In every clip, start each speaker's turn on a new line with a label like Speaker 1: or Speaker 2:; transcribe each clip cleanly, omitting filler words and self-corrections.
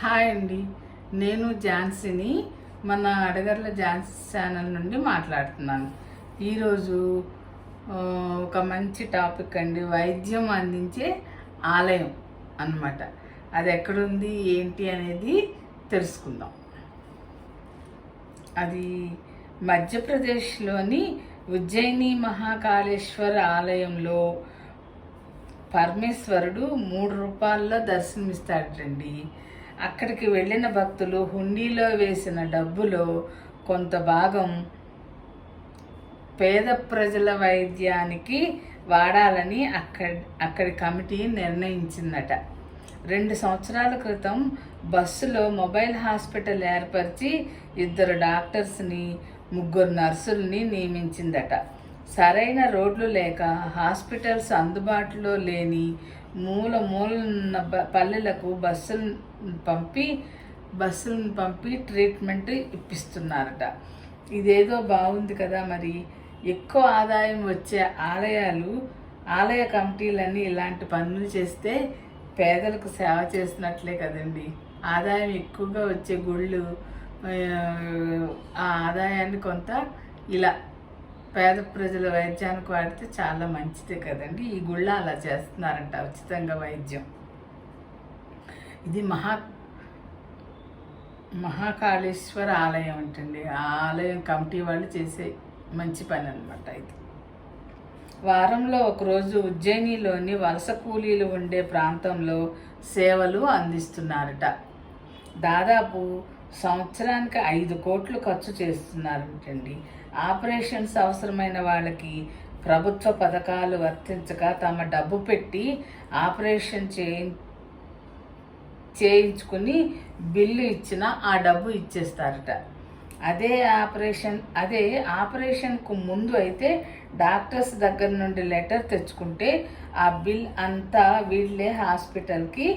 Speaker 1: Hi అండి, నేను ఝాన్సీని, మన అడగర్ల ఝాన్సీ ఛానల్ నుండి మాట్లాడుతున్నాను. ఈరోజు ఒక మంచి టాపిక్ అండి, వైద్యం అందించే ఆలయం అన్నమాట. అది ఎక్కడుంది ఏంటి అనేది తెలుసుకుందాం. అది మధ్యప్రదేశ్లోని ఉజ్జయిని మహాకాళేశ్వర ఆలయంలో పరమేశ్వరుడు 3 రూపాల్లో దర్శనమిస్తాడండి. అక్కడికి వెళ్ళిన భక్తులు హుండీలో వేసిన డబ్బులో కొంత భాగం పేద ప్రజల వైద్యానికి వాడాలని అక్కడి కమిటీ నిర్ణయించిందట. 2 సంవత్సరాల క్రితం బస్సులో మొబైల్ హాస్పిటల్ ఏర్పరిచి 2 డాక్టర్స్ని 3 నర్సుల్ని నియమించిందట. సరైన రోడ్లు లేక, హాస్పిటల్స్ అందుబాటులో లేని మూలన్న పల్లెలకు బస్సులను పంపి ట్రీట్మెంట్ ఇప్పిస్తున్నారట. ఇదేదో బాగుంది కదా. మరి ఎక్కువ ఆదాయం వచ్చే ఆలయ కమిటీలని ఇలాంటి పనులు చేస్తే పేదలకు సేవ చేసినట్లే కదండి. ఆదాయం ఎక్కువగా వచ్చే గుళ్ళు ఆ ఆదాయాన్ని కొంత ఇలా పేద ప్రజల వైద్యానికి వాడితే చాలా మంచిదే కదండి. ఈ గుళ్ళ అలా చేస్తున్నారంట, ఉచితంగా వైద్యం. ఇది మహాకాళేశ్వర ఆలయం అంటండి. ఆ ఆలయం కమిటీ వాళ్ళు చేసే మంచి పని అనమాట. ఇది వారంలో ఒకరోజు ఉజ్జయినిలోని వలస కూలీలు ఉండే ప్రాంతంలో సేవలు అందిస్తున్నారట. దాదాపు సంవత్సరానికి 5 కోట్లు ఖర్చు చేస్తున్నారంటండి. ఆపరేషన్స్ అవసరమైన వాళ్ళకి ప్రభుత్వ పథకాలు వర్తించక తమ డబ్బు పెట్టి ఆపరేషన్ చేయించుకుని బిల్లు ఇచ్చినా ఆ డబ్బు ఇచ్చేస్తారట. అదే ఆపరేషన్కు ముందు అయితే డాక్టర్స్ దగ్గర నుండి లెటర్ తెచ్చుకుంటే ఆ బిల్ అంతా వీళ్ళే హాస్పిటల్కి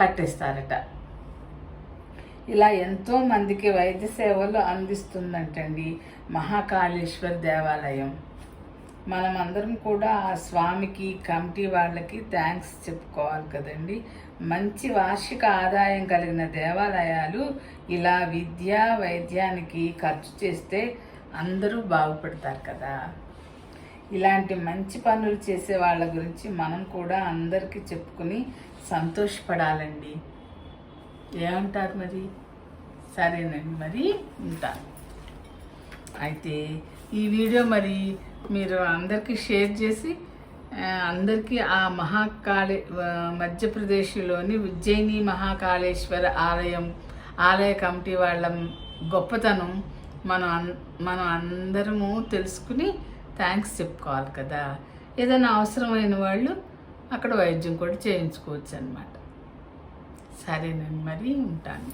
Speaker 1: కట్టేస్తారట. ఇలా ఎంతో మందికి వైద్య సేవలు అందిస్తుందంటండి మహాకాళేశ్వర్ దేవాలయం. మనమందరం కూడా ఆ స్వామికి, కమిటీ వాళ్ళకి థ్యాంక్స్ చెప్పుకోవాలి కదండి. మంచి వార్షిక ఆదాయం కలిగిన దేవాలయాలు ఇలా విద్యా వైద్యానికి ఖర్చు చేస్తే అందరూ బాగుపడతారు కదా. ఇలాంటి మంచి పనులు చేసే వాళ్ళ గురించి మనం కూడా అందరికీ చెప్పుకుని సంతోషపడాలండి. ఏమంటారు మరి? సరేనండి, మరి ఉంటాను. అయితే ఈ వీడియో మరి మీరు అందరికీ షేర్ చేసి అందరికీ ఆ మధ్యప్రదేశ్లోని ఉజ్జయిని మహాకాళేశ్వర ఆలయ కమిటీ వాళ్ళ గొప్పతనం మనం అందరము తెలుసుకుని థ్యాంక్స్ చెప్పుకోవాలి కదా. ఏదైనా అవసరమైన వాళ్ళు అక్కడ వైద్యం కూడా చేయించుకోవచ్చు అన్నమాట. సరేనండి, మరి ఉంటాను.